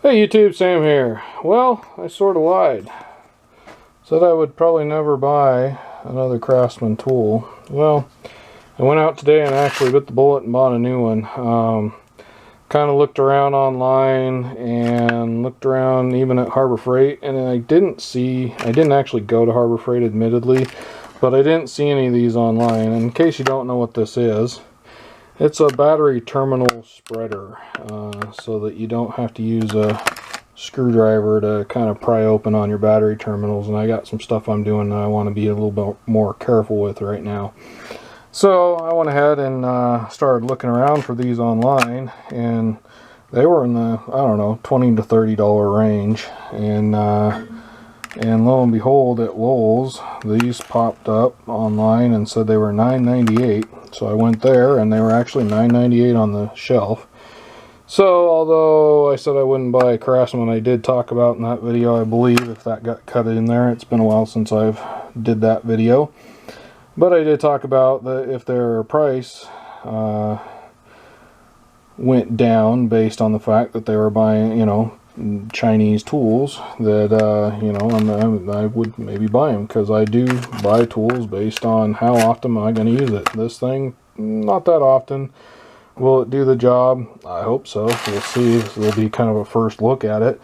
Hey YouTube, Sam here. Well, I sort of lied. Said I would probably never buy another Craftsman tool. Well, I went out today and actually bit the bullet and bought a new one. Kind of looked around online and looked around even at Harbor Freight, and I didn't actually go to Harbor Freight admittedly, but I didn't see any of these online. And in case you don't know what this is, it's a battery terminal spreader, so that you don't have to use a screwdriver to kind of pry open on your battery terminals. And I got some stuff I'm doing that I want to be a little bit more careful with right now. So I went ahead and started looking around for these online, and they were in the, I don't know, $20 to $30 range. And lo and behold, at Lowe's, these popped up online and said they were $9.98. So I went there, and they were actually $9.98 on the shelf. So although I said I wouldn't buy a Craftsman, I did talk about in that video, I believe, if that got cut in there. It's been a while since I've did that video. But I did talk about that if their price went down based on the fact that they were buying, you know, Chinese tools, that I would maybe buy them, because I do buy tools based on how often am I going to use it. This thing, not that often. Will it do the job? I hope so. We'll see. This will be kind of a first look at it,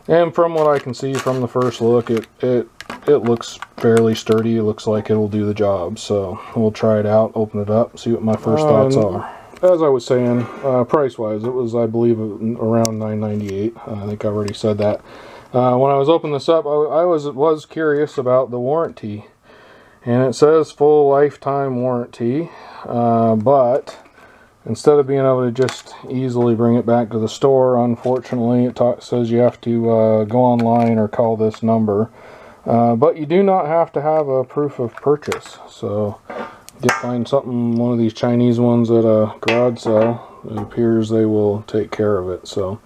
and from what I can see from the first look, it looks fairly sturdy. It looks like it'll do the job, so we'll try it out, open it up, see what my first thoughts are. As I was saying, price-wise, it was, I believe, around $9.98. I think I already said that. When I was opening this up, I was curious about the warranty. And it says full lifetime warranty, but instead of being able to just easily bring it back to the store, unfortunately, it says you have to go online or call this number. But you do not have to have a proof of purchase. So find something, one of these Chinese ones at a garage sale, it appears they will take care of it. So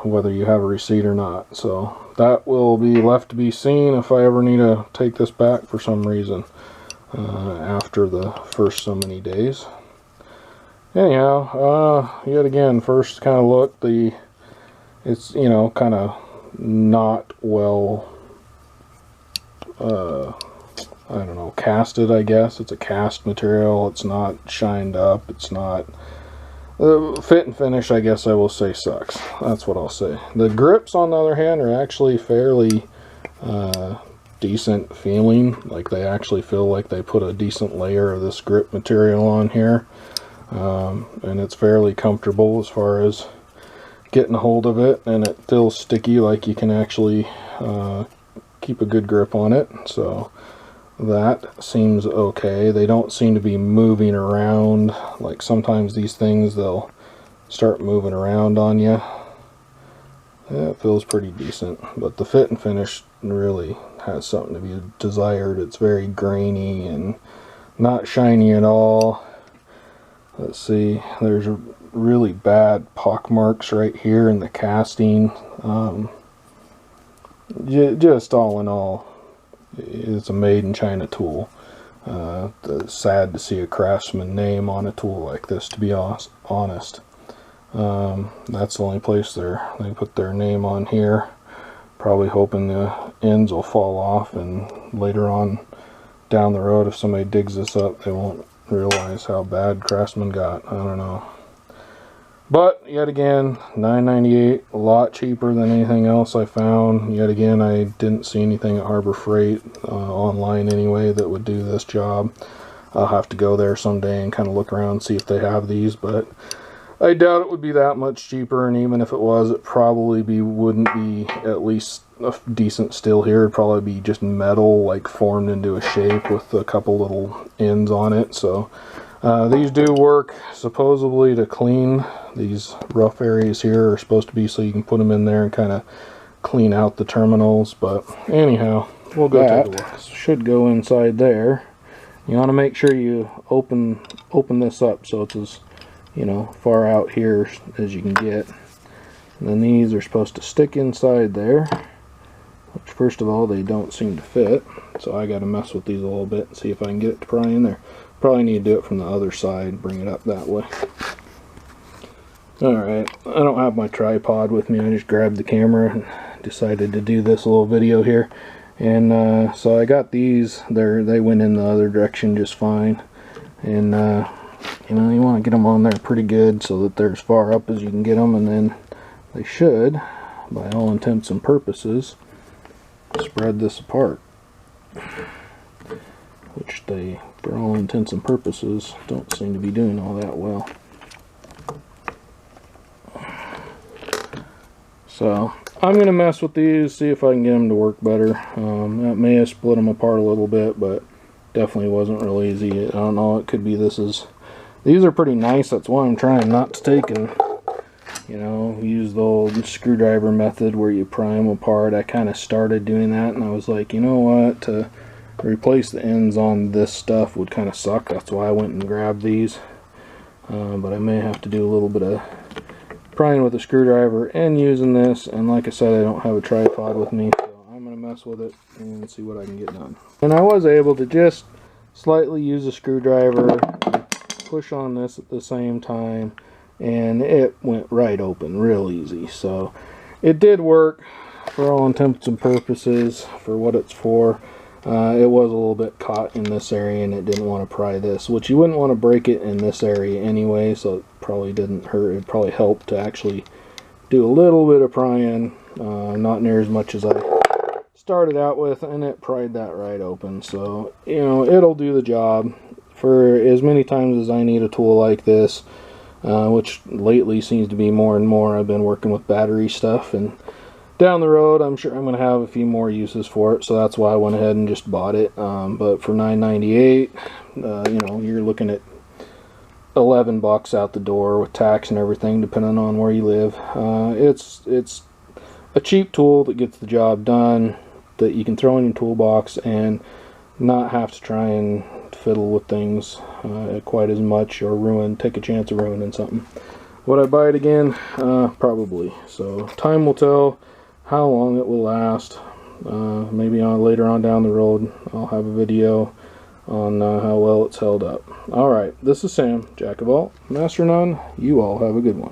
whether you have a receipt or not, so that will be left to be seen if I ever need to take this back for some reason after the first so many days. Anyhow, yet again, first kind of look, it's, you know, kind of not well I don't know, casted, I guess. It's a cast material. It's not shined up. It's not... fit and finish, I guess I will say, sucks. That's what I'll say. The grips, on the other hand, are actually fairly decent feeling. Like, they actually feel like they put a decent layer of this grip material on here. And it's fairly comfortable as far as getting a hold of it. And it feels sticky, like you can actually keep a good grip on it. So that seems okay. They don't seem to be moving around. Like sometimes these things, they'll start moving around on you. Yeah, it feels pretty decent. But the fit and finish really has something to be desired. It's very grainy and not shiny at all. Let's see, there's really bad pock marks right here in the casting. Just all in all, it's a made in China tool. It's sad to see a Craftsman name on a tool like this, to be honest. That's the only place they put their name on here, probably hoping the ends will fall off, and later on down the road, if somebody digs this up, they won't realize how bad Craftsman got. I don't know. But yet again, $9.98, a lot cheaper than anything else I found. Yet again, I didn't see anything at Harbor Freight online anyway that would do this job. I'll have to go there someday and kind of look around and see if they have these, but I doubt it would be that much cheaper. And even if it was, it probably wouldn't be at least a decent steel here. It'd probably be just metal, like formed into a shape with a couple little ends on it. So these do work supposedly to clean. These rough areas here are supposed to be so you can put them in there and kind of clean out the terminals. But anyhow, we'll go take a look. Should go inside there. You want to make sure you open this up so it's as, you know, far out here as you can get. And then these are supposed to stick inside there, which first of all, they don't seem to fit. So I got to mess with these a little bit and see if I can get it to pry in there. Probably need to do it from the other side, bring it up that way. Alright, I don't have my tripod with me. I just grabbed the camera and decided to do this little video here. And so I got these. They went in the other direction just fine. And you know, you want to get them on there pretty good so that they're as far up as you can get them, and then they should, by all intents and purposes, spread this apart. Which they, for all intents and purposes, don't seem to be doing all that well. So I'm going to mess with these, see if I can get them to work better. That may have split them apart a little bit, but definitely wasn't real easy. I don't know, it could be these are pretty nice. That's why I'm trying not to take and, you know, use the old screwdriver method where you pry them apart. I kind of started doing that, and I was like, you know what, to replace the ends on this stuff would kind of suck. That's why I went and grabbed these. But I may have to do a little bit of prying with a screwdriver and using this. And like I said, I don't have a tripod with me, so I'm going to mess with it and see what I can get done. And I was able to just slightly use a screwdriver, push on this at the same time, and it went right open real easy. So it did work for all intents and purposes for what it's for. It was a little bit caught in this area, and it didn't want to pry this, which you wouldn't want to break it in this area anyway, so it probably didn't hurt. It probably helped to actually do a little bit of prying, not near as much as I started out with, and it pried that right open. So, you know, it'll do the job for as many times as I need a tool like this, which lately seems to be more and more. I've been working with battery stuff, and down the road I'm sure I'm going to have a few more uses for it, so that's why I went ahead and just bought it. But for $9.98, you know, you're looking at $11 out the door with tax and everything, depending on where you live. It's a cheap tool that gets the job done, that you can throw in your toolbox and not have to try and fiddle with things quite as much, or take a chance of ruining something. Would I buy it again? Probably. So time will tell how long it will last. Maybe later on down the road I'll have a video on how well it's held up. Alright, this is Sam, Jack of all, Master of none. You all have a good one.